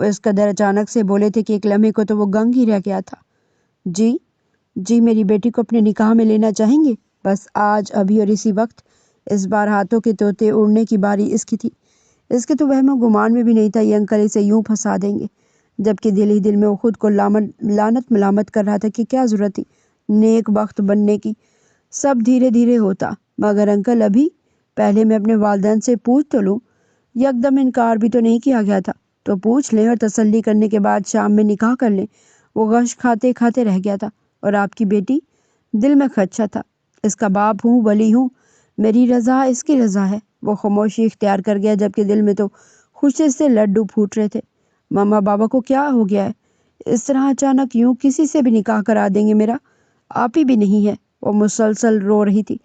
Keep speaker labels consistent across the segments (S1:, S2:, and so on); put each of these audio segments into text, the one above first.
S1: وہ اس قدر اچانک سے بولے تھے کہ ایک لمحے کو تو وہ گنگ ہی رہ گیا تھا۔ جی جی، میری بیٹی کو اپنے نکاح میں لینا چاہیں گے؟ بس آج، ابھی اور اسی وقت۔ اس بار ہاتھوں کے طوطے اڑنے کی باری اس کی تھی۔ اس کے تو وہم و گمان میں بھی نہیں تھا یہ انکل اسے یوں پھنسا دیں گے، جبکہ دل ہی دل میں وہ خود کو لعنت ملامت کر رہا تھا کہ کیا ضرورت تھی نیک بخت بننے کی، سب دھیرے دھیرے ہوتا۔ مگر انکل ابھی پہلے میں اپنے والدین سے پوچھ تو لوں، یکدم انکار بھی تو نہیں کیا گیا تھا، تو پوچھ لیں اور تسلی کرنے کے بعد شام میں نکاح کر لیں۔ وہ غش کھاتے کھاتے رہ گیا تھا۔ اور آپ کی بیٹی؟ دل میں خدشہ تھا۔ اس کا باپ ہوں، ولی ہوں، میری رضا اس کی رضا ہے۔ وہ خاموشی اختیار کر گیا، جبکہ دل میں تو خوشی سے لڈو پھوٹ رہے تھے۔ ماما بابا کو کیا ہو گیا ہے؟ اس طرح اچانک یوں کسی سے بھی نکاح کرا دیں گے میرا؟ آپ ہی بھی نہیں ہے۔ وہ مسلسل رو رہی تھی۔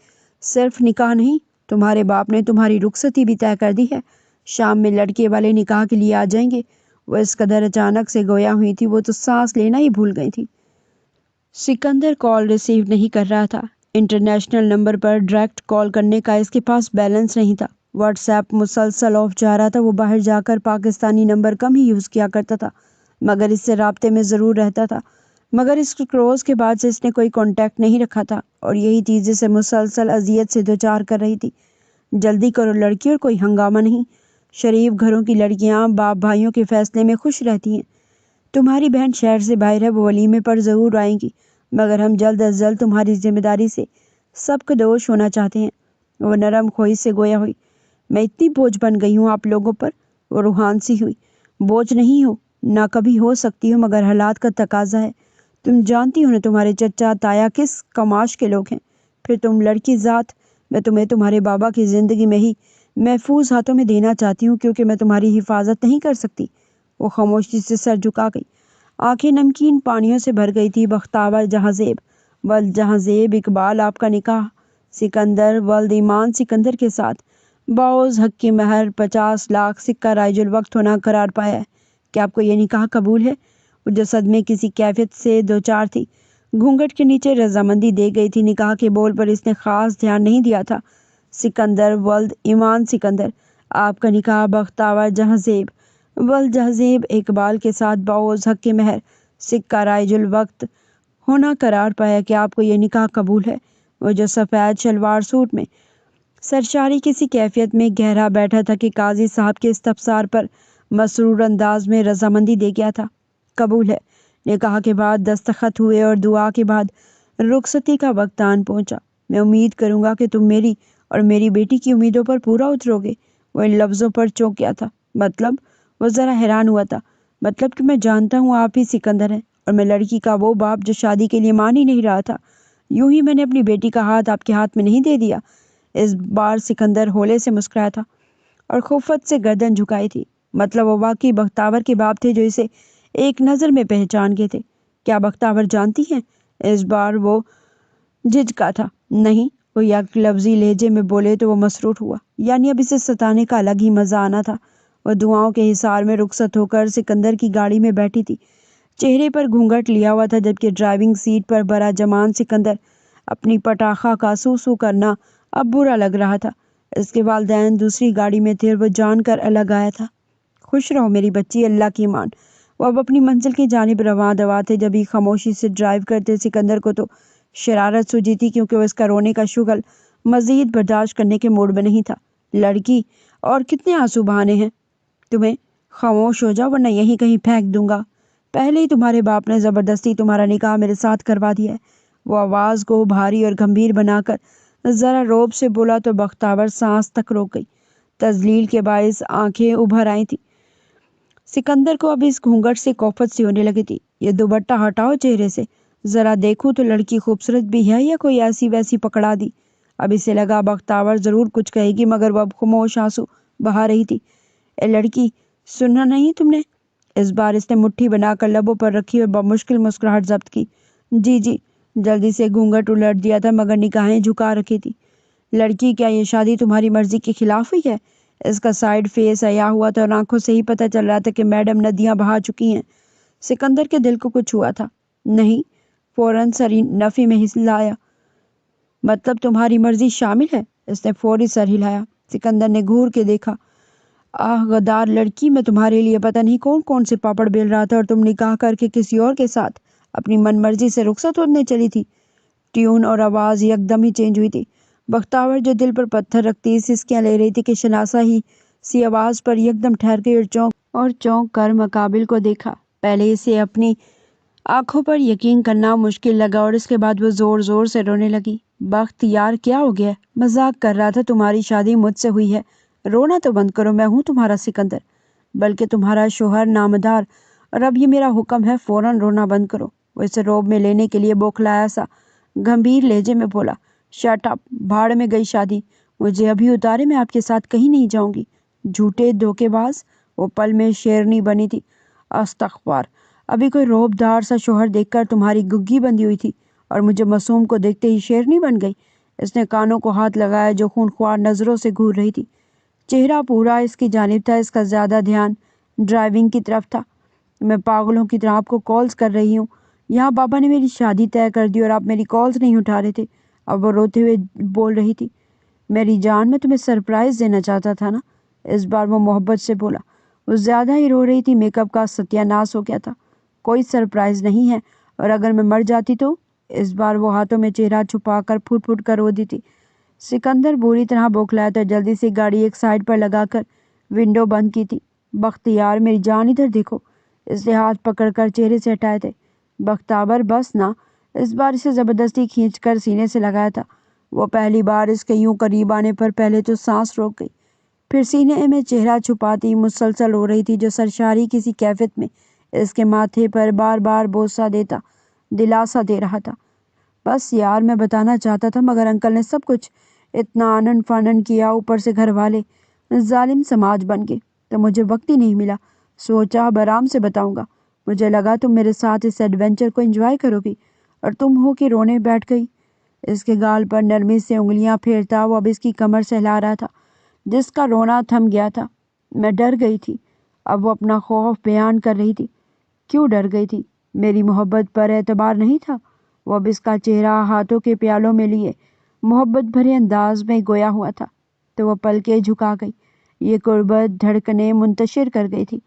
S1: صرف نکاح نہیں، تمہارے باپ نے تمہاری رخصتی بھی طے کر دی ہے۔ شام میں لڑکے والے نکاح کے لیے آ جائیں گے۔ وہ اس قدر اچانک سے گویا ہوئی تھی وہ تو سانس لینا ہی بھول گئی تھی۔ سکندر کال ریسیو نہیں کر رہا تھا۔ انٹرنیشنل نمبر پر ڈائریکٹ کال کرنے کا اس کے پاس بیلنس نہیں تھا۔ واٹس ایپ مسلسل آف جا رہا تھا۔ وہ باہر جا کر پاکستانی نمبر کم ہی یوز کیا کرتا تھا، مگر اس سے رابطے میں ضرور رہتا تھا۔ مگر اس کروز کے بعد سے اس نے کوئی کانٹیکٹ نہیں رکھا تھا، اور یہی چیز اسے مسلسل اذیت سے دوچار کر رہی تھی۔ جلدی کرو لڑکی، اور کوئی ہنگامہ نہیں۔ شریف گھروں کی لڑکیاں باپ بھائیوں کے فیصلے میں خوش رہتی ہیں۔ تمہاری بہن شہر سے باہر ہے، وہ ولیمے پر ضرور آئیں گی، مگر ہم جلد از جلد تمہاری ذمہ داری سے سب کو دوش ہونا چاہتے ہیں۔ وہ نرم خوئی سے گویا ہوئی۔ میں اتنی بوجھ بن گئی ہوں آپ لوگوں پر؟ وہ روحان سی ہوئی۔ بوجھ نہیں ہو، نہ کبھی ہو سکتی ہو، مگر حالات کا تقاضا ہے۔ تم جانتی ہو نا تمہارے چچا تایا کس کماش کے لوگ ہیں۔ پھر تم لڑکی ذات، میں تمہیں تمہارے بابا کی زندگی میں ہی محفوظ ہاتھوں میں دینا چاہتی ہوں، کیونکہ میں تمہاری حفاظت نہیں کر سکتی۔ وہ خاموشی سے سر جھکا گئی۔ آنکھیں نمکین پانیوں سے بھر گئی تھی۔ بختاور جہاں-زیب ولد جہاں-زیب اقبال، آپ کا نکاح سکندر ولد ایمان سکندر کے ساتھ باعوض حق کی مہر 50 لاکھ سکہ رائج الوقت ہونا قرار پایا ہے۔ کیا آپ کو یہ نکاح قبول ہے؟ وہ جو صدمے کسی کیفیت سے دوچار تھی، گھونگھٹ کے نیچے رضامندی دے گئی تھی۔ نکاح کے بول پر اس نے خاص دھیان نہیں دیا تھا۔ سکندر ولد ایمان سکندر، آپ کا نکاح بختاور جہاں-زیب ولد جہاں-زیب اقبال کے ساتھ باعوض حق کی مہر سکہ رائج الوقت ہونا قرار پایا۔ کہ آپ کو یہ نکاح قبول ہے؟ وہ جو سفید شلوار سوٹ میں سرشاری کسی کیفیت میں گہرا بیٹھا تھا کہ قاضی صاحب کے استفسار پر مسرور انداز میں رضامندی دے گیا تھا۔ قبول ہے۔ نکاح کے بعد دستخط ہوئے اور دعا کے بعد رخصتی کا وقت آن پہنچا۔ میں امید کروں گا کہ تم میری اور میری بیٹی کی امیدوں پر پورا اترو گے۔ وہ ان لفظوں پر چونک گیا تھا۔ مطلب؟ وہ ذرا حیران ہوا تھا۔ مطلب کہ میں جانتا ہوں آپ ہی سکندر ہیں، اور میں لڑکی کا وہ باپ جو شادی کے لیے مان ہی نہیں رہا تھا۔ یوں ہی میں نے اپنی بیٹی کا ہاتھ آپ کے ہاتھ میں نہیں دے دیا۔ اس بار سکندر ہولے سے مسکرایا تھا اور خفت سے گردن جھکائی تھی۔ مطلب وہ واقعی بختاور کے باپ تھے جو اسے ایک نظر میں پہچان گئے تھے۔ کیا بختاور جانتی ہیں؟ اس بار وہ جھجکا تھا۔ نہیں، وہ یک لفظی لہجے میں بولے تو وہ مسرور ہوا، یعنی اب اسے ستانے کا الگ ہی مزہ آنا تھا۔ وہ دعاؤں کے حصار میں رخصت ہو کر سکندر کی گاڑی میں بیٹھی تھی، چہرے پر گھونگھٹ لیا ہوا تھا، جبکہ ڈرائیونگ سیٹ پر برا جمان سکندر اپنی پٹاخہ کا سو کرنا اب برا لگ رہا تھا۔ اس کے والدین دوسری گاڑی میں تھے اور وہ جان کر الگ آیا تھا۔ خوش رہو میری بچی، اللہ کی مان۔ وہ اب اپنی منزل کی جانب رواں دوا تھے۔ جبھی خاموشی سے ڈرائیو کرتے سکندر کو تو شرارت سوجی تھی، کیونکہ وہ اس کا رونے کا شغل مزید برداشت کرنے کے موڈ میں نہیں تھا۔ لڑکی، اور کتنے آنسو بہانے ہیں تمہیں؟ خاموش ہو جاؤ ورنہ یہیں کہیں پھینک دوں گا۔ پہلے ہی تمہارے باپ نے زبردستی تمہارا نکاح میرے ساتھ کروا دیا ہے۔ وہ آواز کو بھاری اور گمبھیر بنا کر ذرا روب سے بولا تو بختاور سانس تک روک گئی۔ تذلیل کے باعث آنکھیں ابھر آئی تھیں۔ سکندر کو اب اس گھونگھٹ سے کوفت سی ہونے لگی تھی۔ یہ دوپٹہ ہٹاؤ چہرے سے، ذرا دیکھوں تو لڑکی خوبصورت بھی ہے یا کوئی ایسی ویسی پکڑا دی۔ اب اسے لگا بختاور ضرور کچھ کہے گی، مگر وہ اب خاموش آنسو بہا رہی تھی۔ اے لڑکی، سنا نہیں تم نے؟ اس بار اس نے مٹھی بنا کر لبوں پر رکھی اور بمشکل مسکراہٹ ضبط کی۔ جی جی، جلدی سے گھونگھٹ الٹ دیا تھا، مگر نگاہیں جھکا رکھی تھی۔ لڑکی، کیا یہ شادی تمہاری مرضی کے خلاف ہوئی ہے؟ اس کا سائڈ فیس عیا ہوا تھا اور آنکھوں سے ہی پتہ چل رہا تھا کہ میڈم ندیاں بہا چکی ہیں۔ سکندر کے دل کو کچھ ہوا تھا۔ نہیں، فوراً سر نفی میں ہلایا۔ مطلب تمہاری مرضی شامل ہے؟ اس نے فوری سر ہلایا۔ سکندر نے گھور کے دیکھا۔ آہ غدار لڑکی، میں تمہارے لیے پتہ نہیں کون کون سے پاپڑ بیل رہا تھا اور تم نکاح کر کے کسی اور کے ساتھ اپنی من مرضی سے رخصت ہونے چلی تھی۔ ٹیون اور آواز یکدم ہی چینج ہوئی تھی۔ بختیار جو دل پر پتھر رکھتی سسکیاں لے رہی تھی کہ شناسا ہی سی آواز پر یکدم ٹھہر گئی اور چونک کر مقابل کو دیکھا۔ پہلے اسے اپنی آنکھوں پر یقین کرنا مشکل لگا اور اس کے بعد وہ زور زور سے رونے لگی۔ بختیار کیا ہو گیا؟ مذاق کر رہا تھا، تمہاری شادی مجھ سے ہوئی ہے، رونا تو بند کرو، میں ہوں تمہارا سکندر، بلکہ تمہارا شوہر نامدار، اور اب یہ میرا حکم ہے، فوراً رونا بند کرو۔ وہ اسے روب میں لینے کے لیے بوکھلایا سا گمبھیر لہجے میں بولا، شٹ اپ، بھاڑ میں گئی شادی، مجھے ابھی اتارے، میں آپ کے ساتھ کہیں نہیں جاؤں گی، جھوٹے دھوکے باز۔ وہ پل میں شیرنی بنی تھی۔ استغفار، ابھی کوئی روب دار سا شوہر دیکھ کر تمہاری گگھی بندھی ہوئی تھی اور مجھے معصوم کو دیکھتے ہی شیرنی بن گئی۔ اس نے کانوں کو ہاتھ لگایا جو خونخوار نظروں سے گھور رہی تھی۔ چہرہ پورا اس کی جانب تھا، اس کا زیادہ دھیان ڈرائیونگ کی طرف تھا۔ میں پاگلوں کی طرح آپ کو کالز کر رہی ہوں، یہاں بابا نے میری شادی طے کر دی اور آپ میری کالز نہیں اٹھا رہے تھے۔ اب وہ روتے ہوئے بول رہی تھی، میری جان، میں تمہیں سرپرائز دینا چاہتا تھا نا۔ اس بار وہ محبت سے بولا۔ وہ زیادہ ہی رو رہی تھی، میک اپ کا ستیہ ناس ہو گیا تھا۔ کوئی سرپرائز نہیں ہے، اور اگر میں مر جاتی تو؟ اس بار وہ ہاتھوں میں چہرہ چھپا کر پھٹ پھٹ کر رو دی تھی۔ سکندر بری طرح بوکھلایا تو جلدی سے گاڑی ایک سائڈ پر لگا کر ونڈو بند کی تھی۔ بختیار، میری جان ادھر دیکھو۔ اس نے ہاتھ پکڑ کر چہرے سے ہٹائے تھے۔ بختیار، بس نا۔ اس بار اسے زبردستی کھینچ کر سینے سے لگایا تھا۔ وہ پہلی بار اس کے یوں قریب آنے پر پہلے تو سانس روک گئی، پھر سینے میں چہرہ چھپاتی مسلسل رو رہی تھی، جو سرشاری کسی کیفیت میں اس کے ماتھے پر بار بار بوسہ دیتا دلاسا دے رہا تھا۔ بس یار، میں بتانا چاہتا تھا مگر انکل نے سب کچھ اتنا آنن فانن کیا، اوپر سے گھر والے ظالم سماج بن گئے، تو مجھے وقت ہی نہیں ملا۔ سوچا اب آرام سے بتاؤں گا۔ مجھے لگا تم میرے ساتھ اس ایڈونچر کو انجوائے کرو گی، اور تم ہو کہ رونے بیٹھ گئی۔ اس کے گال پر نرمی سے انگلیاں پھیرتا وہ اب اس کی کمر سہلا رہا تھا، جس کا رونا تھم گیا تھا۔ میں ڈر گئی تھی۔ اب وہ اپنا خوف بیان کر رہی تھی۔ کیوں ڈر گئی تھی؟ میری محبت پر اعتبار نہیں تھا؟ وہ اب اس کا چہرہ ہاتھوں کے پیالوں میں لیے محبت بھرے انداز میں گویا ہوا تھا، تو وہ پلکیں جھکا گئی۔ یہ قربت دھڑکنیں منتشر کر گئی تھی۔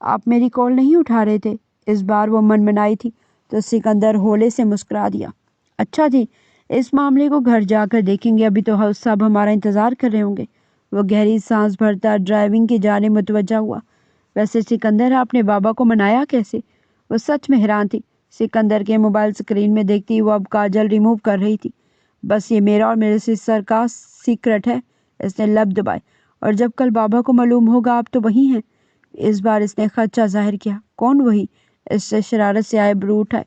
S1: آپ میری کال نہیں اٹھا رہے تھے؟ اس بار وہ منمنائی تھی تو سکندر ہولے سے مسکرا دیا۔ اچھا جی، اس معاملے کو گھر جا کر دیکھیں گے، ابھی تو ہاؤس صاحب ہمارا انتظار کر رہے ہوں گے۔ وہ گہری سانس بھرتا ڈرائیونگ کی جانب متوجہ ہوا۔ ویسے سکندر، آپ نے بابا کو منایا کیسے؟ وہ سچ میں حیران تھی۔ سکندر کے موبائل اسکرین میں دیکھتی وہ اب کاجل ریموو کر رہی تھی۔ بس یہ میرا اور میرے سسٹر کا سیکرٹ ہے۔ اس نے لب دبائے۔ اور جب کل بابا کو معلوم ہوگا آپ تو وہی ہیں؟ اس بار اس نے خدشہ ظاہر کیا۔ کون وہی؟ اس سے شرارت سے آئے برو اٹھائے۔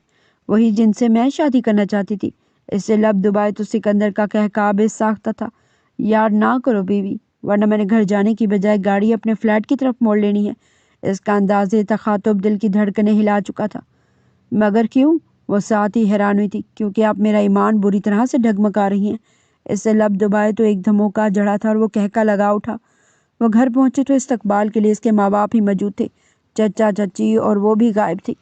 S1: وہی جن سے میں شادی کرنا چاہتی تھی۔ اس سے لب دبائے تو سکندر کا قہقہہ بے ساختہ تھا۔ یار نہ کرو بیوی، ورنہ میں نے گھر جانے کی بجائے گاڑی اپنے فلیٹ کی طرف موڑ لینی ہے۔ اس کا انداز تخاطب دل کی دھڑکنیں ہلا چکا تھا۔ مگر کیوں؟ وہ ساتھ ہی حیران ہوئی تھی۔ کیونکہ آپ میرا ایمان بری طرح سے ڈگمگا رہی ہیں۔ اس سے لب دبائے تو ایک دھموکا جڑا تھا اور وہ کہکا لگا اٹھا۔ وہ گھر پہنچے تو استقبال کے لیے اس کے ماں باپ ہی موجود تھے، چچا چچی، اور وہ بھی غائب تھی۔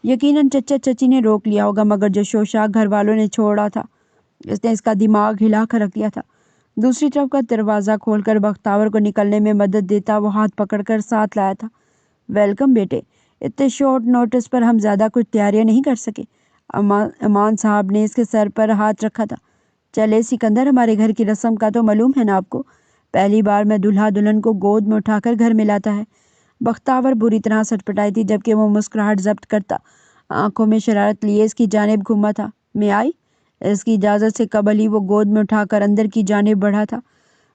S1: یقیناً چچا چچی نے روک لیا ہوگا، مگر جو شوشا گھر والوں نے چھوڑا تھا اس نے اس کا دماغ ہلا کر رکھ دیا تھا۔ دوسری طرف کا دروازہ کھول کر بختیار کو نکلنے میں مدد دیتا وہ ہاتھ پکڑ کر ساتھ لایا تھا۔ ویلکم بیٹے، اتنے شارٹ نوٹس پر ہم زیادہ کچھ تیاریاں نہیں کر سکے۔ امان صاحب نے اس کے سر پر ہاتھ رکھا تھا۔ چلے سکندر، ہمارے گھر کی رسم کا تو معلوم ہے نا آپ کو، پہلی بار میں دلہا دلہن کو گود میں اٹھا کر گھر میں لاتا ہے۔ بختیار بری طرح سٹپٹائی تھی، جبکہ وہ مسکراہٹ ضبط کرتا آنکھوں میں شرارت لیے اس کی جانب گھوما تھا۔ میں آئی؟ اس کی اجازت سے قبل ہی وہ گود میں اٹھا کر اندر کی جانب بڑھا تھا۔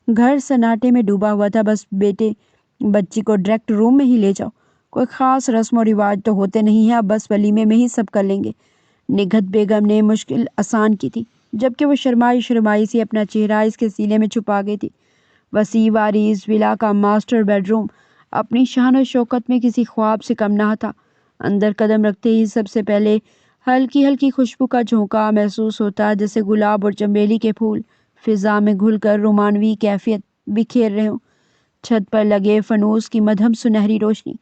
S1: گھر سناٹے میں ڈوبا ہوا تھا۔ بس بیٹے بچی کو ڈائریکٹ روم میں ہی لے جاؤ، کوئی خاص رسم و رواج تو ہوتے نہیں ہیں، اب بس ولیمے میں ہی سب کر لیں گے۔ نگہت بیگم نے مشکل آسان کی تھی، جبکہ وہ شرمائی شرمائی سے اپنا چہرہ اس کے سینے میں چھپا گئی تھی۔ وسیع وعریض ولا کا ماسٹر بیڈ روم اپنی شان و شوکت میں کسی خواب سے کم نہ تھا۔ اندر قدم رکھتے ہی سب سے پہلے ہلکی ہلکی خوشبو کا جھونکا محسوس ہوتا، جیسے گلاب اور چنبیلی کے پھول فضا میں گھل کر رومانوی کیفیت بکھیر رہے ہوں۔ چھت پر لگے فانوس کی مدھم سنہری روشنی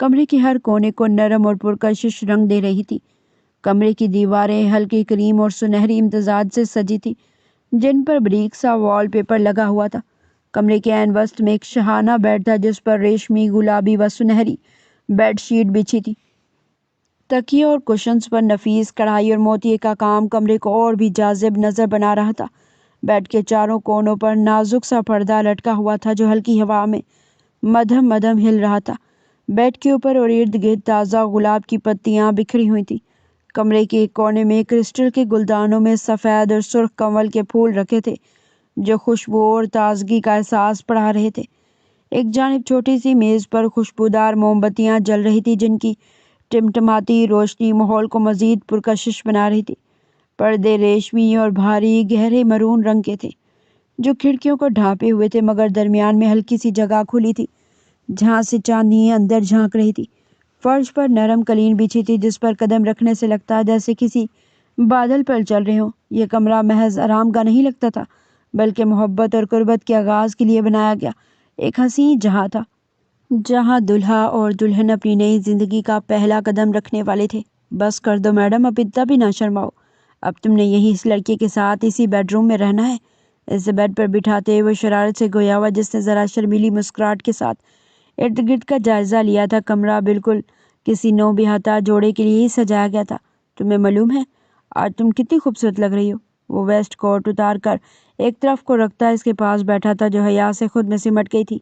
S1: کمرے کے ہر کونے کو نرم اور پرکشش رنگ دے رہی تھی۔ کمرے کی دیواریں ہلکی کریم اور سنہری امتزاج سے سجی تھی، جن پر بریک سا وال پیپر لگا ہوا تھا۔ کمرے کے عین وسط میں ایک شاہانہ بیڈ تھا جس پر ریشمی، گلابی و سنہری بیڈ شیٹ بچھی تھی۔ تکیے اور کشنز پر نفیس کڑھائی اور موتیے کا کام کمرے کو اور بھی جاذب نظر بنا رہا تھا۔ بیڈ کے چاروں کونوں پر نازک سا پردہ لٹکا ہوا تھا جو ہلکی ہوا میں مدھم مدھم ہل رہا تھا۔ بیڈ کے اوپر اور ارد گرد تازہ گلاب کی پتیاں بکھری ہوئی تھیں۔ کمرے کے ایک کونے میں کرسٹل کے گلدانوں میں سفید اور سرخ کنول کے پھول رکھے تھے جو خوشبو اور تازگی کا احساس بڑھا رہے تھے۔ ایک جانب چھوٹی سی میز پر خوشبودار موم بتیاں جل رہی تھیں جن کی ٹمٹماتی روشنی ماحول کو مزید پرکشش بنا رہی تھی۔ پردے ریشمی اور بھاری گہرے مرون رنگ کے تھے جو کھڑکیوں کو ڈھانپے ہوئے تھے، مگر درمیان میں ہلکی سی جگہ کھلی تھی جہاں سے چاندنی اندر جھانک رہی تھی۔ فرش پر نرم قالین بچھی تھی جس پر قدم رکھنے سے لگتا جیسے کسی بادل پر چل رہے ہوں۔ یہ کمرہ محض آرام گاہ نہیں لگتا تھا بلکہ محبت اور قربت کے آغاز کے لیے بنایا گیا ایک حسین جہاں تھا، جہاں دلہا اور دلہن اپنی نئی زندگی کا پہلا قدم رکھنے والے تھے۔ بس کر دو میڈم، اب اتنا بھی نہ شرماؤ۔ اب تم نے یہی اس لڑکے کے ساتھ اسی بیڈ روم میں رہنا ہے۔ اسے بیڈ پر بٹھاتے ہوئے شرارت سے گویا ہوا جس نے ذرا شرمیلی مسکراہٹ کے ساتھ ارد گرد کا جائزہ لیا تھا۔ کمرہ بالکل کسی نو بیاہتا جوڑے کے لیے ہی سجایا گیا تھا۔ تمہیں معلوم ہے آج تم کتنی خوبصورت لگ رہی ہو۔ وہ ویسٹ کوٹ اتار کر ایک طرف کو رکھتا اس کے پاس بیٹھا تھا جو حیا سے خود میں سمٹ گئی تھی۔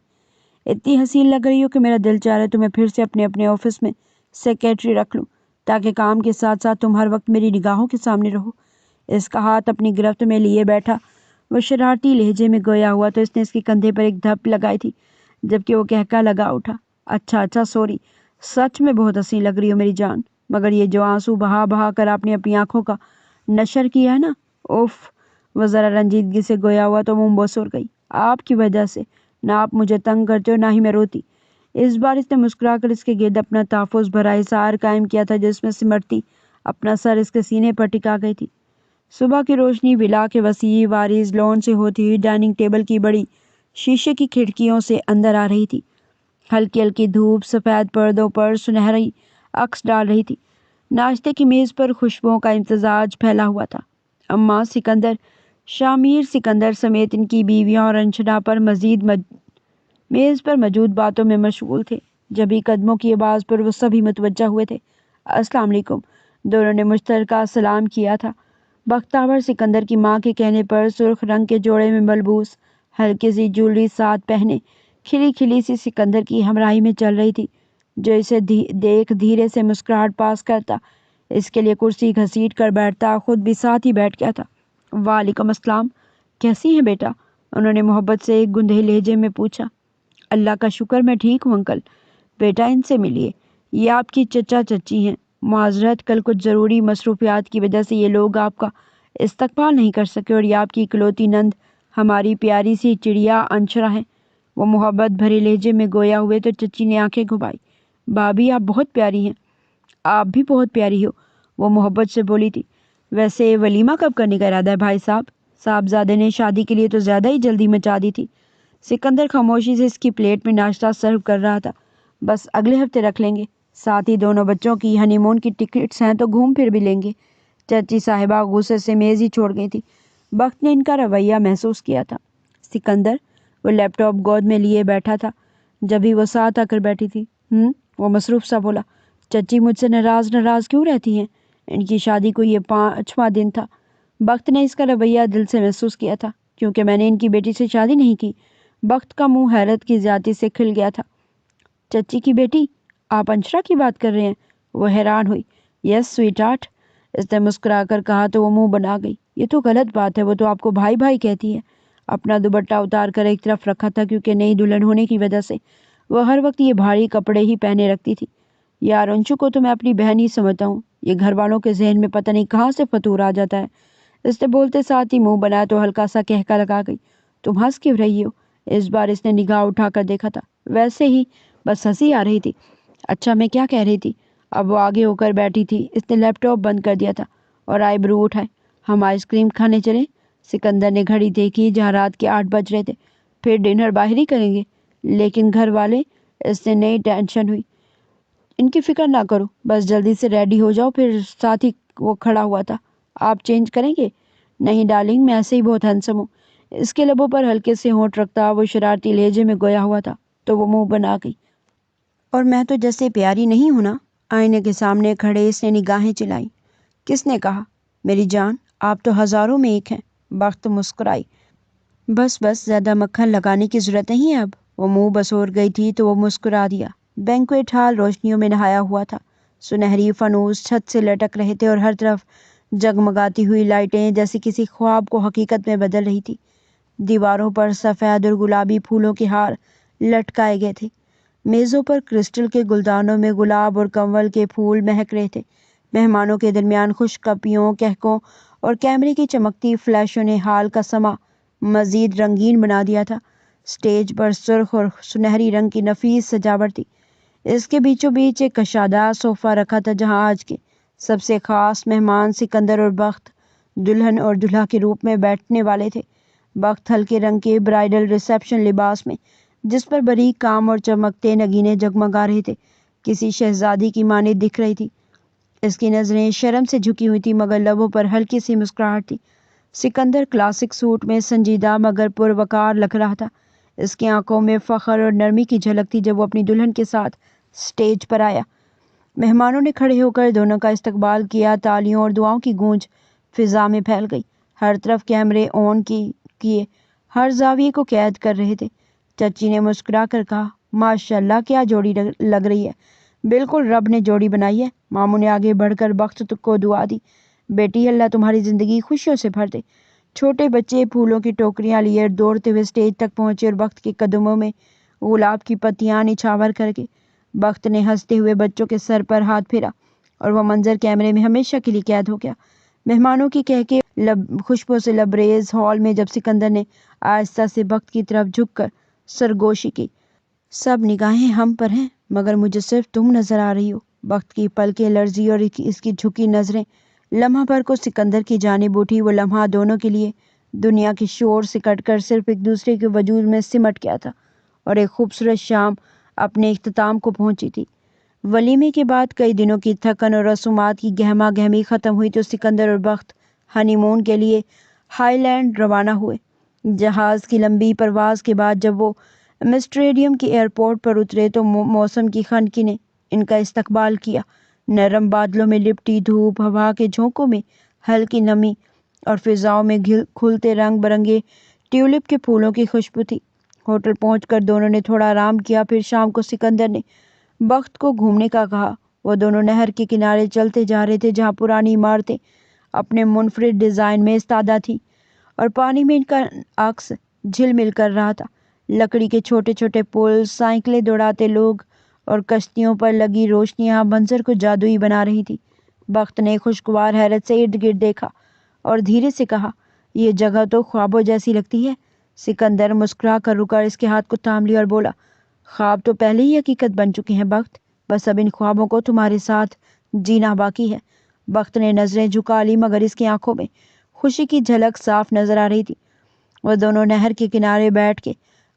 S1: اتنی حسین لگ رہی ہو کہ میرا دل چاہ رہا ہے تمہیں پھر سے اپنے آفس میں سیکریٹری رکھ لوں تاکہ کام کے ساتھ ساتھ تم ہر وقت میری نگاہوں کے سامنے رہو۔ اس کا ہاتھ اپنی گرفت میں لیے بیٹھا وہ شرارتی لہجے میں گویا ہوا تو اس نے اس کے کندھے پر ایک دھپ لگائی تھی جبکہ وہ کہکا لگا اٹھا، اچھا سوری، سچ میں بہت حسین لگ رہی ہو میری جان، مگر یہ جو آنسو بہا بہا کر آپ نے اپنی آنکھوں کا نشر کیا ہے نا، اوف۔ وہ ذرا رنجیدگی سے گویا ہوا تو منہ بوسر گئی۔ آپ کی وجہ سے نہ آپ مجھے تنگ کرتے ہو نہ ہی میں روتی۔ اس بار اس نے مسکرا کر اس کے گرد اپنا تحفظ بھرا حصار قائم کیا تھا جو اس میں سمٹتی اپنا سر اس کے سینے پر ٹکا گئی تھی۔ صبح کی روشنی ولا کے وسیع واریز لون سے ہوتی ہوئی ڈائننگ ٹیبل کی بڑی شیشے کی کھڑکیوں سے اندر آ رہی تھی۔ ہلکی ہلکی دھوپ سفید پردوں پر سنہری عکس ڈال رہی تھی۔ ناشتے کی میز پر خوشبوؤں کا امتزاج پھیلا ہوا تھا۔ اماں، سکندر، شامیر سکندر سمیت ان کی بیویاں اور انشنا پر میز پر موجود باتوں میں مشغول تھے۔ جبھی قدموں کی آواز پر وہ سبھی متوجہ ہوئے تھے۔ السلام علیکم، دونوں نے مشترکہ سلام کیا تھا۔ بختاور سکندر کی ماں کے کہنے پر سرخ رنگ کے جوڑے میں ملبوس ہلکی سی جولری ساتھ پہنے کھلی کھلی سی سکندر کی ہمراہی میں چل رہی تھی جو اسے دیکھ دھیرے سے مسکراہٹ پاس کرتا اس کے لیے کرسی گھسیٹ کر بیٹھتا، خود بھی ساتھ ہی بیٹھ گیا تھا۔ وعلیکم السلام، کیسی ہیں بیٹا؟ انہوں نے محبت سے ایک گندھے لہجے میں پوچھا۔ اللہ کا شکر میں ٹھیک ہوں انکل۔ بیٹا ان سے ملیے، یہ آپ کی چچا چچی ہیں۔ معذرت، کل کچھ ضروری مصروفیات کی وجہ سے یہ لوگ آپ کا استقبال نہیں کر سکے اور یہ آپ کی اکلوتی نند ہماری پیاری سی چڑیا انشرا ہیں۔ وہ محبت بھرے لہجے میں گویا ہوئے تو چچی نے آنکھیں گھمائی۔ بھابھی آپ بہت پیاری ہیں۔ آپ بھی بہت پیاری ہو، وہ محبت سے بولی تھی۔ ویسے ولیمہ کب کرنے کا ارادہ ہے بھائی صاحب؟ صاحبزادے نے شادی کے لیے تو زیادہ ہی جلدی مچا دی تھی۔ سکندر خاموشی سے اس کی پلیٹ میں ناشتہ سرو کر رہا تھا۔ بس اگلے ہفتے رکھ لیں گے، ساتھ ہی دونوں بچوں کی ہنی مون کی ٹکٹس ہیں تو گھوم پھر بھی لیں گے۔ چچی صاحبہ غصے سے میز ہی چھوڑ گئی تھی۔ بخت نے ان کا رویہ محسوس کیا تھا۔ سکندر، وہ لیپ ٹاپ گود میں لیے بیٹھا تھا جبھی وہ ساتھ آ کر بیٹھی تھی۔ وہ مصروف سا بولا، چچی مجھ سے ناراض کیوں رہتی ہیں؟ ان کی شادی کو یہ 5واں دن تھا۔ بخت نے اس کا رویہ دل سے محسوس کیا تھا کیونکہ میں نے ان کی بیٹی سے شادی نہیں کی۔ بخت کا منہ حیرت کی زیادتی سے کھل گیا تھا۔ چچی کی بیٹی؟ آپ انشرا کی بات کر رہے ہیں؟ وہ حیران ہوئی۔ یس سویٹ ہارٹ، اس نے مسکرا کر کہا تو وہ منہ بنا گئی۔ یہ تو غلط بات ہے، وہ تو آپ کو بھائی بھائی کہتی ہے۔ اپنا دوپٹہ اتار کر ایک طرف رکھا تھا کیونکہ نئی دلہن ہونے کی وجہ سے وہ ہر وقت یہ بھاری کپڑے ہی پہنے رکھتی تھی۔ یار انشو کو تو میں اپنی بہن ہی سمجھتا ہوں، یہ گھر والوں کے ذہن میں پتہ نہیں کہاں سے فتور آ جاتا ہے۔ اس نے بولتے ساتھ ہی منہ بنایا تو ہلکا سا کہکا لگا گئی۔ تم ہنس کیوں رہی ہو؟ اس بار اس نے نگاہ اٹھا کر دیکھا تھا۔ ویسے ہی، بس ہنسی آ رہی تھی۔ اچھا میں کیا کہہ رہی تھی؟ اب وہ آگے ہو کر بیٹھی تھی۔ اس نے لیپ ٹاپ بند کر دیا تھا اور آئی برو اٹھائے۔ ہم آئس کریم کھانے چلیں؟ سکندر نے گھڑی دیکھی جہاں رات کے 8 بج رہے تھے۔ پھر ڈنر باہر ہی کریں گے؟ لیکن گھر والے؟ اس نے نئی ٹینشن ہوئی۔ ان کی فکر نہ کرو، بس جلدی سے ریڈی ہو جاؤ۔ پھر ساتھ ہی وہ کھڑا ہوا تھا۔ آپ چینج کریں گے؟ نہیں ڈارلنگ، میں ایسے ہی بہت ہینڈسم ہوں۔ اس کے لبوں پر ہلکے سے ہونٹ رکھتا وہ شرارتی لہجے میں گویا ہوا تھا تو وہ منہ بنا گئی۔ اور میں تو جیسے پیاری نہیں ہوں نا؟ آئینے کے سامنے کھڑے اس نے نگاہیں چلائیں۔ کس نے کہا؟ میری جان، آپ تو ہزاروں میں ایک ہیں۔ بخت مسکرائی۔ بس زیادہ مکھن لگانے کی ضرورت نہیں ہے اب۔ وہ منہ بسور گئی تھی تو وہ مسکرا دیا۔ بینکویٹ ہال روشنیوں میں نہایا ہوا تھا۔ سنہری فانوس چھت سے لٹک رہے تھے اور ہر طرف جگمگاتی ہوئی لائٹیں جیسے کسی خواب کو حقیقت میں بدل رہی تھی۔ دیواروں پر سفید اور گلابی پھولوں کے ہار لٹکائے گئے تھے۔ میزوں پر کرسٹل کے گلدانوں میں گلاب اور کنول کے پھول مہک رہے تھے۔ مہمانوں کے درمیان خوش کپیوں، کہکوں اور کیمرے کی چمکتی فلیشوں نے ہال کا سما مزید رنگین بنا دیا تھا۔ اسٹیج پر سرخ اور سنہری رنگ کی نفیس سجاوٹ تھی۔ اس کے بیچوں بیچ ایک کشادہ صوفہ رکھا تھا جہاں آج کے سب سے خاص مہمان سکندر اور بخت دلہن اور دولہا کے روپ میں بیٹھنے والے تھے۔ بخت ہلکے رنگ کے برائڈل ریسیپشن لباس میں، جس پر باریک کام اور چمکتے نگینے جگمگا رہے تھے، کسی شہزادی کی مانند دکھ رہی تھی۔ اس کی نظریں شرم سے جھکی ہوئی تھیں مگر لبوں پر ہلکی سی مسکراہٹ تھی۔ سکندر کلاسک سوٹ میں سنجیدہ مگر پروقار لگ رہا تھا۔ اس کی آنکھوں میں فخر اور نرمی کی جھلک تھی جب وہ اپنی دلہن کے ساتھ اسٹیج پر آیا۔ مہمانوں نے کھڑے ہو کر دونوں کا استقبال کیا۔ تالیوں اور دعاؤں کی گونج فضا میں پھیل گئی۔ ہر طرف کیمرے آن کیے ہر زاویے کو قید کر رہے تھے۔ چچی نے مسکرا کر کہا، ماشاءاللہ کیا جوڑی لگ رہی ہے، بالکل رب نے جوڑی بنائی ہے۔ ماموں نے آگے بڑھ کر بخت کو دعا دی، بیٹی اللہ تمہاری زندگی خوشیوں سے بھر دے۔ چھوٹے بچے پھولوں کی ٹوکریاں لیے دوڑتے ہوئے اسٹیج تک پہنچے اور بخت کے قدموں میں گلاب کی پتیاں نچھاور کر کے بخت نے ہنستے ہوئے بچوں کے سر پر ہاتھ پھیرا اور وہ منظر کیمرے میں ہمیشہ کے لیے قید ہو گیا۔ مہمانوں کی کہکے خوشبو سے لبریز ہال میں جب سکندر نے آہستہ سے بخت کی طرف جھک کر سرگوشی کی، سب نگاہیں ہم پر ہیں مگر مجھے صرف تم نظر آ رہی ہو۔ بخت کی پلکیں لرزی اور اس کی جھکی نظریں لمحہ بھر کو سکندر کی جانب اٹھی۔ وہ لمحہ دونوں کے لیے دنیا کے شور سے کٹ کر صرف ایک دوسرے کے وجود میں سمٹ گیا تھا اور ایک خوبصورت شام اپنے اختتام کو پہنچی تھی۔ ولیمے کے بعد کئی دنوں کی تھکن اور رسومات کی گہما گہمی ختم ہوئی تو سکندر اور بخت ہنی مون کے لیے ہائی لینڈ روانہ ہوئے۔ جہاز کی لمبی پرواز کے بعد جب وہ ایمسٹریڈیم کے ایئرپورٹ پر اترے تو موسم کی خنکی نے ان کا استقبال کیا۔ نرم بادلوں میں لپٹی دھوپ، ہوا کے جھونکوں میں ہلکی نمی اور فضاؤں میں کھلتے رنگ برنگے ٹیولپ کے پھولوں کی خوشبو تھی۔ ہوٹل پہنچ کر دونوں نے تھوڑا آرام کیا، پھر شام کو سکندر نے بخت کو گھومنے کا کہا۔ وہ دونوں نہر کے کنارے چلتے جا رہے تھے جہاں پرانی عمارتیں اپنے منفرد ڈیزائن میں ایستادہ تھیں اور پانی میں ان کا عکس جھل مل کر رہا تھا۔ لکڑی کے چھوٹے چھوٹے پل، سائیکلیں دوڑاتے لوگ اور کشتیوں پر لگی روشنیاں منظر کو جادوئی بنا رہی تھی۔ بخت نے خوشگوار حیرت سے ارد گرد دیکھا اور دھیرے سے کہا، یہ جگہ تو خوابوں جیسی لگتی ہے۔ سکندر مسکرا کر رکا، اس کے ہاتھ کو تھام لیا اور بولا، خواب تو پہلے ہی حقیقت بن چکے ہیں بخت، بس اب ان خوابوں کو تمہارے ساتھ جینا باقی ہے۔ بخت نے نظریں جھکا لی مگر اس کی آنکھوں میں خوشی کی جھلک صاف نظر آ رہی تھی۔ وہ دونوں نہر کے کنارے بیٹھ کے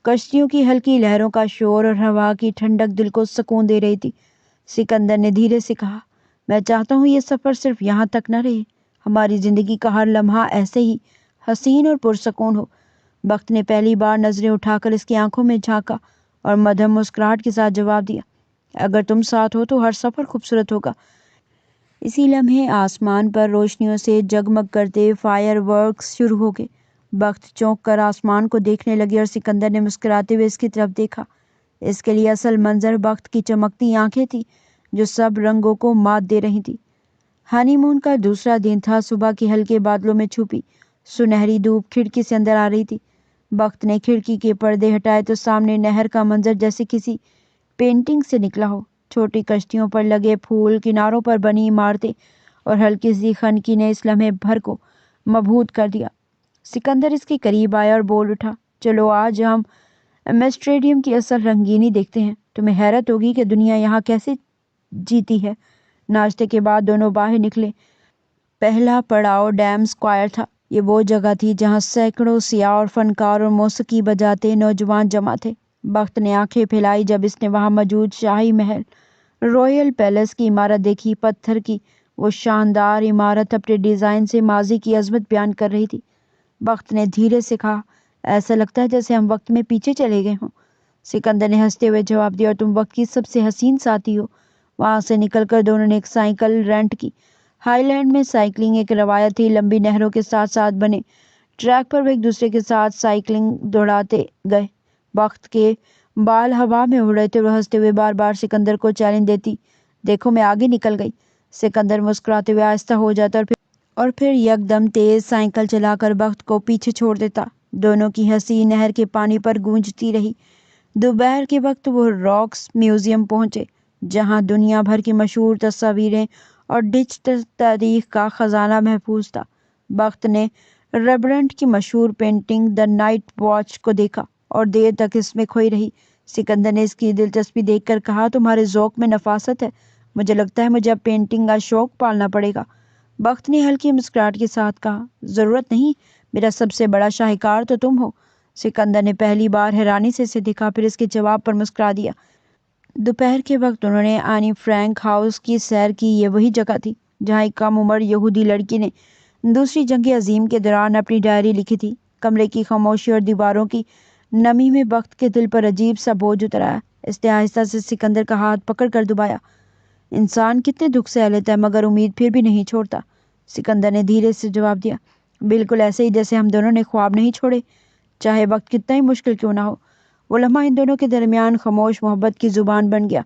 S1: کشتیوں کی ہلکی لہروں کا شور اور ہوا کی ٹھنڈک دل کو سکون دے رہی تھی۔ سکندر نے دھیرے سے کہا، میں چاہتا ہوں یہ سفر صرف یہاں تک نہ رہے، ہماری زندگی کا ہر لمحہ ایسے ہی حسین اور پرسکون ہو۔ بخت نے پہلی بار نظریں اٹھا کر اس کی آنکھوں میں جھانکا اور مدھم مسکراہٹ کے ساتھ جواب دیا، اگر تم ساتھ ہو تو ہر سفر خوبصورت ہوگا۔ اسی لمحے آسمان پر روشنیوں سے جگمگ کرتے فائر ورکس شروع ہو گئے۔ بخت چونک کر آسمان کو دیکھنے لگی اور سکندر نے مسکراتے ہوئے اس کی طرف دیکھا۔ اس کے لیے اصل منظر بخت کی چمکتی آنکھیں تھیں جو سب رنگوں کو مات دے رہی تھی۔ ہنی مون کا دوسرا دن تھا۔ صبح کے ہلکے بادلوں میں چھپی سنہری دھوپ کھڑکی سے اندر آ رہی تھی۔ بخت نے کھڑکی کے پردے ہٹائے تو سامنے نہر کا منظر جیسے کسی پینٹنگ سے نکلا ہو۔ چھوٹی کشتیوں پر لگے پھول، کناروں پر بنی عمارتیں اور ہلکی سی خنکی نے اس لمحے بھر کو مبہوت کر دیا۔ سکندر اس کے قریب آیا اور بول اٹھا، چلو آج ہم ایمسٹریڈیم کی اصل رنگینی دیکھتے ہیں، تمہیں حیرت ہوگی کہ دنیا یہاں کیسے جیتی ہے۔ ناشتے کے بعد دونوں باہر نکلے۔ پہلا پڑاؤ ڈیم اسکوائر تھا۔ یہ وہ جگہ تھی جہاں سینکڑوں سیاح اور فنکار اور موسیقی بجاتے نوجوان جمع تھے۔ بخت نے آنکھیں پھیلائی جب اس نے وہاں موجود شاہی محل رائل پیلس کی عمارت دیکھی۔ پتھر کی وہ شاندار عمارت اپنے ڈیزائن سے ماضی کی عظمت بیان کر رہی تھی۔ بخت نے دھیرے سے کہا،
S2: ایسا لگتا ہے جیسے ہم وقت میں پیچھے چلے گئے ہوں۔ سکندر نے ہنستے ہوئے جواب دیا، اور تم وقت کی سب سے حسین ساتھی ہو۔ وہاں سے نکل کر دونوں نے ایک سائیکل رینٹ کی۔ ہائی لینڈ میں سائیکلنگ ایک روایت تھی۔ لمبی نہروں کے ساتھ ساتھ بنے ٹریک پر وہ ایک دوسرے کے ساتھ سائیکلنگ دوڑاتے گئے۔ وقت کے بال ہوا میں اڑ رہے تھے۔ وہ ہنستے ہوئے بار بار سکندر کو چیلنج دیتی، دیکھو میں آگے نکل گئی۔ سکندر مسکراتے ہوئے آہستہ ہو جاتا اور پھر یکدم تیز سائیکل چلا کر وقت کو پیچھے چھوڑ دیتا۔ دونوں کی ہنسی نہر کے پانی پر گونجتی رہی۔ دوپہر کے وقت وہ راکس میوزیم پہنچے، جہاں دنیا بھر کی مشہور تصاویریں اور ڈیجیٹل تاریخ کا خزانہ محفوظ تھا۔ وقت نے ریمبرنڈٹ کی مشہور پینٹنگ دی نائٹ واچ کو دیکھا اور دیر تک اس میں کھوئی رہی۔ سکندر نے اس کی دلچسپی دیکھ کر کہا، تمہارے ذوق میں نفاست ہے، مجھے لگتا ہے مجھے اب پینٹنگ کا شوق پالنا پڑے گا۔ وقت نے ہلکی مسکراہٹ کے ساتھ کہا، ضرورت نہیں، میرا سب سے بڑا شاہکار تو تم ہو۔ سکندر نے پہلی بار حیرانی سے اسے دیکھا، پھر اس کے جواب پر مسکرا دیا۔ دوپہر کے وقت انہوں نے آنی فرینک ہاؤس کی سیر کی۔ یہ وہی جگہ تھی جہاں ایک کم عمر یہودی لڑکی نے دوسری جنگ عظیم کے دوران اپنی ڈائری لکھی تھی۔ کمرے کی خاموشی اور دیواروں کی نمی میں وقت کے دل پر عجیب سا بوجھ اتر آیا۔ اس نے آہستہ سے سکندر کا ہاتھ پکڑ کر دبایا۔ انسان کتنے دکھ سہ لیتا ہے مگر امید پھر بھی نہیں چھوڑتا۔ سکندر نے دھیرے سے جواب دیا، بالکل ایسے ہی جیسے ہم دونوں نے خواب نہیں چھوڑے، چاہے وقت کتنا ہی مشکل کیوں نہ ہو۔ وہ لمحہ ان دونوں کے درمیان خاموش محبت کی زبان بن گیا۔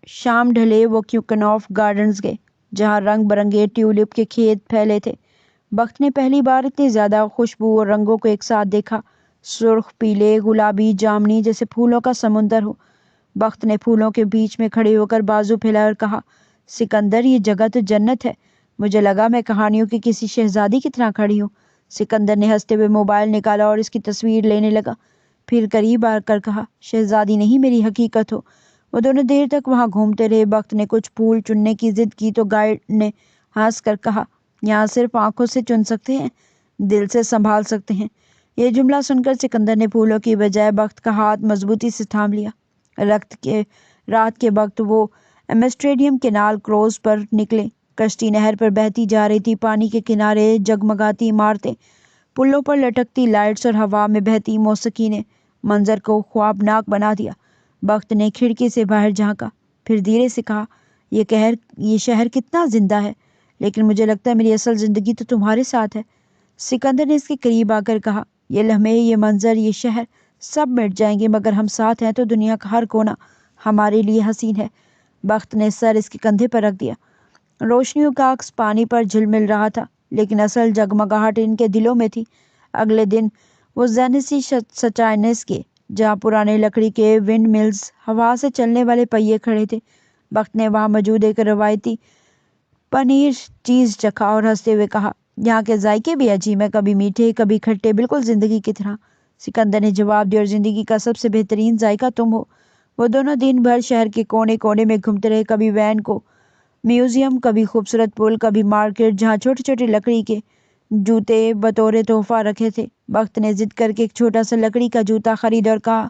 S2: شام ڈھلے وہ کیوکنوف گارڈنز گئے، جہاں رنگ برنگے ٹیولپ کے کھیت پھیلے تھے۔ وقت نے پہلی بار اتنی زیادہ خوشبو اور رنگوں کو ایک ساتھ دیکھا، سرخ، پیلے، گلابی، جامنی، جیسے پھولوں کا سمندر ہو۔ وقت نے پھولوں کے بیچ میں کھڑے ہو کر بازو پھیلائے اور کہا، سکندر یہ جگہ تو جنت ہے، مجھے لگا میں کہانیوں کی کسی شہزادی کی طرح کھڑی ہوں۔ سکندر نے ہنستے ہوئے موبائل نکالا اور اس کی تصویر لینے لگا، پھر قریب آ کر کہا، شہزادی نہیں، میری حقیقت ہو۔ وہ دونوں دیر تک وہاں گھومتے رہے۔ وقت نے کچھ پھول چننے کی ضد کی تو گائیڈ نے ہنس کر کہا، یہاں صرف آنکھوں سے چن سکتے ہیں، دل سے سنبھال سکتے ہیں۔ یہ جملہ سن کر سکندر نے پھولوں کی بجائے وقت کا ہاتھ مضبوطی سے تھام لیا۔ رات کے وقت وہ ایمسٹریڈیم کینال کروز پر نکلے۔ کشتی نہر پر بہتی جا رہی تھی، پانی کے کنارے جگمگاتی عمارتیں، پلوں پر لٹکتی لائٹس اور ہوا میں بہتی موسیقی نے منظر کو خوابناک بنا دیا۔ وقت نے کھڑکی سے باہر جھانکا، پھر دھیرے سے کہا، یہ شہر کتنا زندہ ہے، لیکن مجھے لگتا ہے میری اصل زندگی تو تمہارے ساتھ ہے۔ سکندر نے اس کے قریب آ کر کہا، یہ لمحے، یہ منظر، یہ شہر سب مٹ جائیں گے، مگر ہم ساتھ ہیں تو دنیا کا ہر کونا ہمارے لیے حسین ہے۔ وقت نے سر اس کے کندھے پر رکھ دیا۔ روشنیوں کا عکس پانی پر جھلمل رہا تھا، لیکن اصل جگمگاہٹ ان کے دلوں میں تھی۔ اگلے دن وہ زینسی سچائنس کے، جہاں پرانے لکڑی کے ونڈ ملز، ہوا سے چلنے والے پہیے کھڑے تھے۔ وقت نے وہاں موجود ایک روایتی پنیر چیز چکھا اور ہنستے ہوئے کہا، یہاں کے ذائقے بھی عجیب ہیں، کبھی میٹھے، کبھی کھٹے، بالکل زندگی کی طرح۔ سکندر نے جواب دیا، اور زندگی کا سب سے بہترین ذائقہ تم ہو۔ وہ دونوں دن بھر شہر کے کونے کونے میں گھومتے رہے، کبھی وین کو میوزیم، کبھی خوبصورت پل، کبھی مارکیٹ جہاں چھوٹے چھوٹے لکڑی کے جوتے بطور تحفہ رکھے تھے۔ وقت نے ضد کر کے ایک چھوٹا سا لکڑی کا جوتا خریدا اور کہا،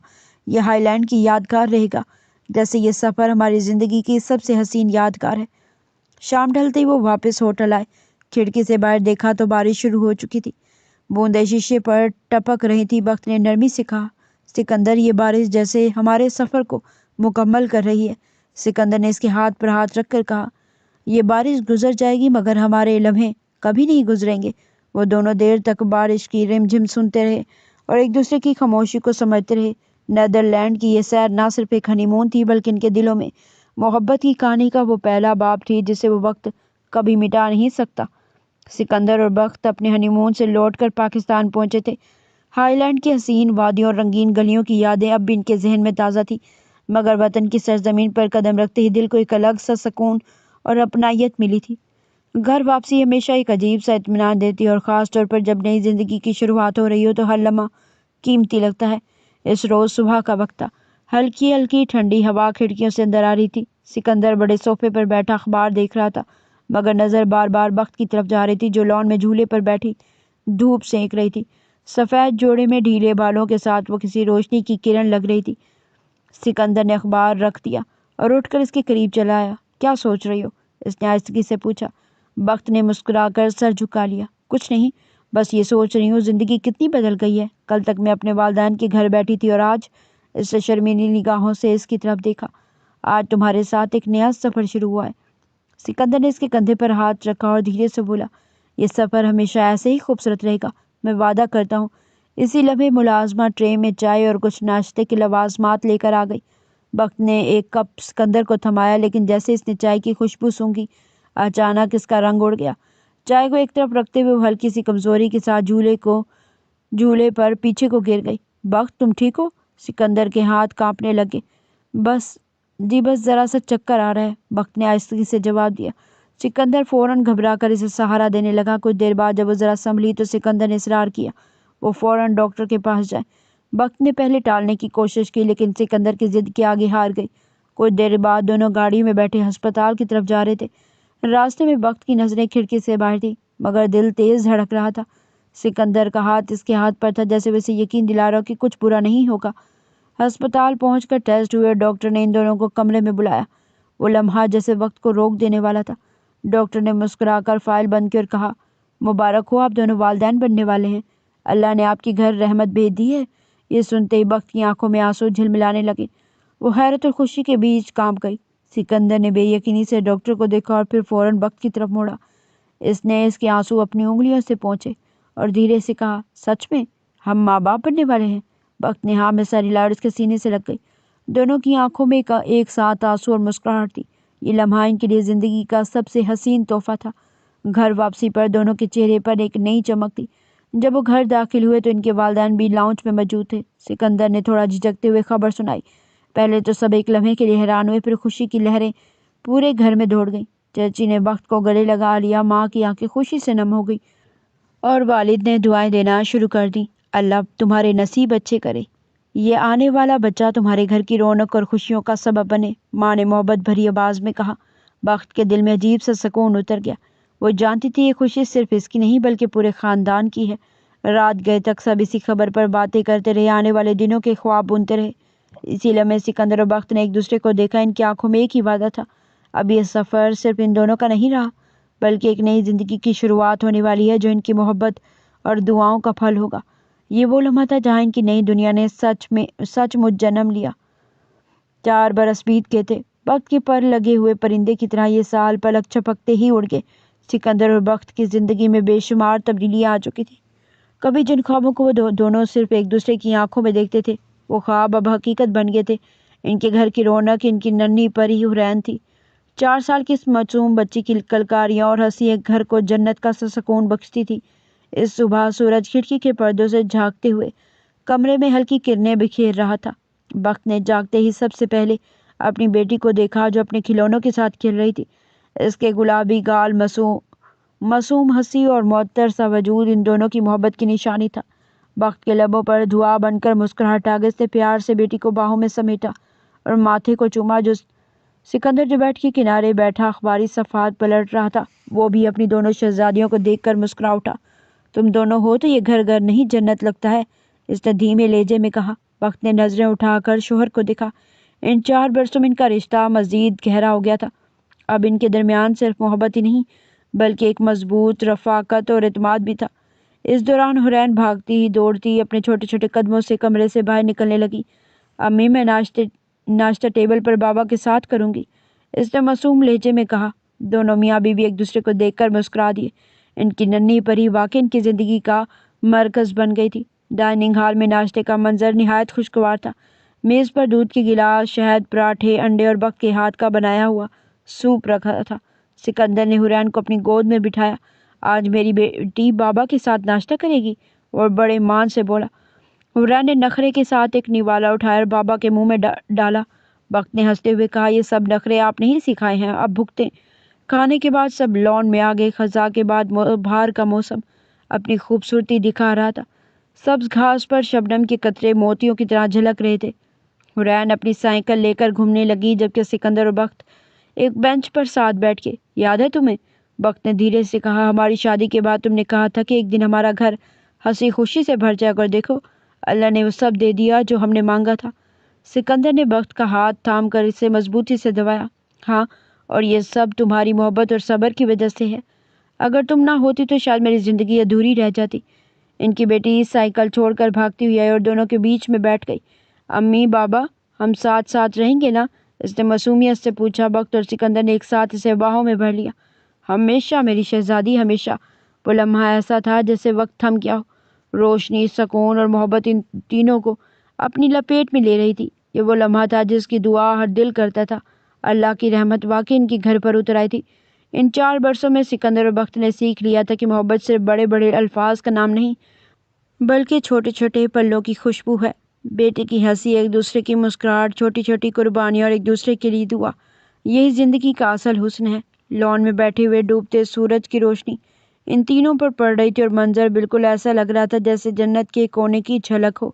S2: یہ ہائی لینڈ کی یادگار رہے گا، جیسے یہ سفر ہماری زندگی کی سب سے حسین یادگار ہے۔ شام ڈھلتے ہی وہ واپس ہوٹل آئے۔ کھڑکی سے باہر دیکھا تو بارش شروع ہو چکی تھی، بوندیں شیشے پر ٹپک رہی تھی۔ وقت نے نرمی سے کہا، سکندر یہ بارش جیسے ہمارے سفر کو مکمل کر رہی ہے۔ سکندر نے اس کے ہاتھ پر ہاتھ رکھ کر کہا، یہ بارش گزر جائے گی مگر ہمارے لمحے کبھی نہیں گزریں گے۔ وہ دونوں دیر تک بارش کی رم جھم سنتے رہے اور ایک دوسرے کی خاموشی کو سمجھتے رہے۔ نیدرلینڈ کی یہ سیر نہ صرف ایک ہنی مون تھی، بلکہ ان کے دلوں میں محبت کی کہانی کا وہ پہلا باب تھی جسے وہ وقت کبھی مٹا نہیں سکتا۔ سکندر اور وقت اپنے ہنی مون سے لوٹ کر پاکستان پہنچے تھے۔ ہائی لینڈ کی حسین وادیوں اور رنگین گلیوں کی یادیں اب بھی ان کے ذہن میں تازہ تھی، مگر وطن کی سرزمین پر قدم رکھتے ہی دل کو ایک الگ سا سکون اور اپنائیت ملی تھی۔ گھر واپسی ہمیشہ ایک عجیب سا اطمینان دیتی ہے، اور خاص طور پر جب نئی زندگی کی شروعات ہو رہی ہو تو ہر لمحہ قیمتی لگتا ہے۔ اس روز صبح کا وقت تھا، ہلکی ہلکی ٹھنڈی ہوا کھڑکیوں سے اندر آ رہی تھی۔ سکندر بڑے صوفے پر بیٹھا اخبار دیکھ رہا تھا، مگر نظر بار بار وقت کی طرف جا رہی تھی جو لان میں جھولے پر بیٹھی دھوپ سینک رہی تھی۔ سفید جوڑے میں ڈھیلے بالوں کے ساتھ وہ کسی روشنی کی کرن لگ رہی تھی۔ سکندر نے اخبار رکھ دیا اور اٹھ کر اس کے قریب چلا آیا۔ کیا سوچ رہی ہو؟ اس نے آہستگی سے پوچھا۔ وقت نے مسکرا کر سر جھکا لیا۔ کچھ نہیں، بس یہ سوچ رہی ہوں زندگی کتنی بدل گئی ہے. کل تک میں اپنے والدین کے گھر بیٹھی تھی اور آج. اس نے شرمیلی نگاہوں سے اس کی طرف دیکھا. آج تمہارے ساتھ ایک نیا سفر شروع ہوا ہے. سکندر نے اس کے کندھے پر ہاتھ رکھا اور دھیرے سے بولا, یہ سفر ہمیشہ ایسے ہی خوبصورت رہے گا, میں وعدہ کرتا ہوں. اسی لمحے ملازمہ ٹرے میں چائے اور کچھ ناشتے کے لوازمات لے کر آ گئی. بخت نے ایک کپ سکندر کو تھمایا, لیکن جیسے اس نے چائے کی خوشبو سونگھی اچانک اس کا رنگ اڑ گیا. چائے کو ایک طرف رکھتے ہوئے وہ ہلکی سی کمزوری کے ساتھ جھولے پر پیچھے کو گر گئی. بخت تم ٹھیک ہو؟ سکندر کے ہاتھ کانپنے لگے. بس ذرا سا چکر آ رہا ہے, بخت نے آہستگی سے جواب دیا. سکندر فوراً گھبرا کر اسے سہارا دینے لگا. کچھ دیر بعد جب وہ ذرا سنبھلی تو سکندر نے اصرار کیا وہ فوراً ڈاکٹر کے پاس جائے. بخت نے پہلے ٹالنے کی کوشش کی, لیکن سکندر کی ضد کے آگے ہار گئی. کچھ دیر بعد دونوں گاڑی میں بیٹھے ہسپتال کی طرف جا رہے تھے. راستے میں بخت کی نظریں کھڑکی سے باہر تھی, مگر دل تیز دھڑک رہا تھا. سکندر کا ہاتھ اس کے ہاتھ پر تھا, جیسے اسے یقین دلا رہا کہ کچھ برا نہیں ہوگا. ہسپتال پہنچ کر ٹیسٹ ہوئے. ڈاکٹر نے ان دونوں کو کمرے میں بلایا. وہ لمحہ جیسے وقت کو روک دینے والا تھا. ڈاکٹر نے مسکرا کر فائل بند کی اور کہا, مبارک ہو, آپ دونوں والدین بننے والے ہیں. اللہ نے آپ کے گھر رحمت بھیج دی ہے. یہ سنتے ہی بخت کی آنکھوں میں آنسو جھلملانے لگے. وہ حیرت اور خوشی کے بیچ کانپ گئی. سکندر نے بے یقینی سے ڈاکٹر کو دیکھا اور پھر فوراً بخت کی طرف موڑا. اس نے اس کے آنسو اپنی انگلیوں سے پونچھے اور دھیرے سے کہا, سچ میں ہم ماں باپ بننے والے ہیں؟ بخت نے ہاں میں سر ہلا اور اس کے سینے سے لگ گئی. دونوں کی آنکھوں میں ایک ساتھ آنسو اور مسکراہٹ تھی. یہ لمحہ ان کے لیے زندگی کا سب سے حسین تحفہ تھا. گھر واپسی پر دونوں کے چہرے پر ایک نئی چمک تھی. جب وہ گھر داخل ہوئے تو ان کے والدین بھی لاؤنج میں موجود تھے. سکندر نے تھوڑا جھجکتے ہوئے خبر سنائی. پہلے تو سب ایک لمحے کے لیے حیران ہوئے, پھر خوشی کی لہریں پورے گھر میں دوڑ گئیں. چچی نے بخت کو گلے لگا لیا. ماں کی آنکھیں خوشی سے نم ہو گئی اور والد نے دعائیں دینا شروع کر دیں. اللہ تمہارے نصیب اچھے کرے, یہ آنے والا بچہ تمہارے گھر کی رونق اور خوشیوں کا سبب بنے, ماں نے محبت بھری آواز میں کہا. بخت کے دل میں عجیب سا سکون اتر گیا. وہ جانتی تھی یہ خوشی صرف اس کی نہیں بلکہ پورے خاندان کی ہے. رات گئے تک سب اسی خبر پر باتیں کرتے رہے, آنے والے دنوں کے خواب بنتے رہے. اسی لمحے سکندر اور بخت نے ایک دوسرے کو دیکھا. ان کی آنکھوں میں ایک ہی وعدہ تھا. اب یہ سفر صرف ان دونوں کا نہیں رہا, بلکہ ایک نئی زندگی کی شروعات ہونے والی ہے جو ان کی محبت اور دعاؤں کا پھل ہوگا. یہ وہ لمحہ تھا جہاں ان کی نئی دنیا نے سچ مچ جنم لیا. 4 برس بیت گئے تھے. وقت کے پر لگے ہوئے پرندے کی طرح یہ سال پلک چھپکتے ہی اڑ گئے. سکندر اور بخت کی زندگی میں بے شمار تبدیلیاں آ چکی تھیں. کبھی جن خوابوں کو وہ دونوں صرف ایک دوسرے کی آنکھوں میں دیکھتے تھے, وہ خواب اب حقیقت بن گئے تھے. ان کے گھر کی رونق ان کی ننھی پری حورین تھی. 4 سال کی اس معصوم بچی کی کلکاریاں اور ہنسی ایک گھر کو جنت کا سا سکون بخشتی تھی. اس صبح سورج کھڑکی کے پردوں سے جھانکتے ہوئے کمرے میں ہلکی کرنیں بکھیر رہا تھا. بخت نے جاگتے ہی سب سے پہلے اپنی بیٹی کو دیکھا جو اپنے کھلونوں کے ساتھ کھیل رہی تھی. اس کے گلابی گال, معصوم ہنسی اور معطر سا وجود ان دونوں کی محبت کی نشانی تھا. بخت کے لبوں پر دعا بن کر مسکراہٹ آ گئی. اس نے پیار سے بیٹی کو باہوں میں سمیٹا اور ماتھے کو چوما. سکندر جو بیٹھ کے کنارے بیٹھا اخباری صفحات پلٹ رہا تھا, وہ بھی اپنی دونوں شہزادیوں کو دیکھ کر مسکرا اٹھا. تم دونوں ہو تو یہ گھر نہیں جنت لگتا ہے, اس نے دھیمے لہجے میں کہا. بخت نے نظریں اٹھا کر شوہر کو دیکھا. ان 4 برسوں میں ان کا رشتہ مزید گہرا ہو گیا تھا. اب ان کے درمیان صرف محبت ہی نہیں بلکہ ایک مضبوط رفاقت اور اعتماد بھی تھا. اس دوران حورین بھاگتی دوڑتی اپنے چھوٹے چھوٹے قدموں سے کمرے سے باہر نکلنے لگی. امی میں ناشتہ ٹیبل پر بابا کے ساتھ کروں گی, اس نے معصوم لہجے میں کہا. دونوں میاں بیوی ایک دوسرے کو دیکھ کر مسکرا دیے. ان کی ننھی پری واقعی ان کی زندگی کا مرکز بن گئی تھی. ڈائننگ ہال میں ناشتے کا منظر نہایت خوشگوار تھا. میز پر دودھ کے گلاس, شہد, پراٹھے, انڈے اور بخت کے ہاتھ کا بنایا ہوا سوپ رکھا تھا. سکندر نے حورین کو اپنی گود میں بٹھایا. آج میری بیٹی بابا کے ساتھ ناشتہ کرے گی, اور بڑے مان سے بولا. حورین نے نخرے کے ساتھ ایک نوالا اٹھایا اور بابا کے منہ میں ڈالا. بخت نے ہنستے ہوئے کہا, یہ سب نخرے آپ نہیں سکھائے ہیں, اب بھگتیں. کھانے کے بعد سب لان میں آ گئے. خزاں کے بعد بہار کا موسم اپنی خوبصورتی دکھا رہا تھا. سبز گھاس پر شبنم کے قطرے موتیوں کی طرح جھلک رہے تھے. حورین اپنی سائیکل لے کر گھومنے لگی, جبکہ سکندر اور بخت ایک بینچ پر ساتھ بیٹھ کے. یاد ہے تمہیں, بخت نے دھیرے سے کہا, ہماری شادی کے بعد تم نے کہا تھا کہ ایک دن ہمارا گھر ہنسی خوشی سے بھر جائے گا, اور دیکھو اللہ نے وہ سب دے دیا جو ہم نے مانگا تھا. سکندر نے بخت کا ہاتھ تھام کر اسے مضبوطی سے دبایا. ہاں, اور یہ سب تمہاری محبت اور صبر کی وجہ سے ہے. اگر تم نہ ہوتی تو شاید میری زندگی ادھوری رہ جاتی۔ ان کی بیٹی سائیکل چھوڑ کر بھاگتی ہوئی آئی اور دونوں کے بیچ میں بیٹھ گئی۔ امی بابا ہم ساتھ ساتھ رہیں گے نا؟ اس نے معصومیت سے پوچھا۔ بخت اور سکندر نے ایک ساتھ اسے باہوں میں بھر لیا۔ ہمیشہ میری شہزادی، ہمیشہ۔ وہ لمحہ ایسا تھا جیسے وقت تھم گیا ہو۔ روشنی، سکون اور محبت ان تینوں کو اپنی لپیٹ میں لے رہی تھی۔ یہ وہ لمحہ تھا جس کی دعا ہر دل کرتا تھا۔ اللہ کی رحمت واقعی ان کے گھر پر اتر آئی تھی۔ ان 4 برسوں میں سکندر اور بخت نے سیکھ لیا تھا کہ محبت صرف بڑے بڑے الفاظ کا نام نہیں بلکہ چھوٹے چھوٹے پلوں کی خوشبو ہے۔ بیٹے کی ہنسی، ایک دوسرے کی مسکراہٹ، چھوٹی چھوٹی قربانیاں اور ایک دوسرے کے لیے دعا، یہی زندگی کا اصل حسن ہے۔ لان میں بیٹھے ہوئے ڈوبتے سورج کی روشنی ان تینوں پر پڑ رہی تھی اور منظر بالکل ایسا لگ رہا تھا جیسے جنت کے کونے کی جھلک ہو۔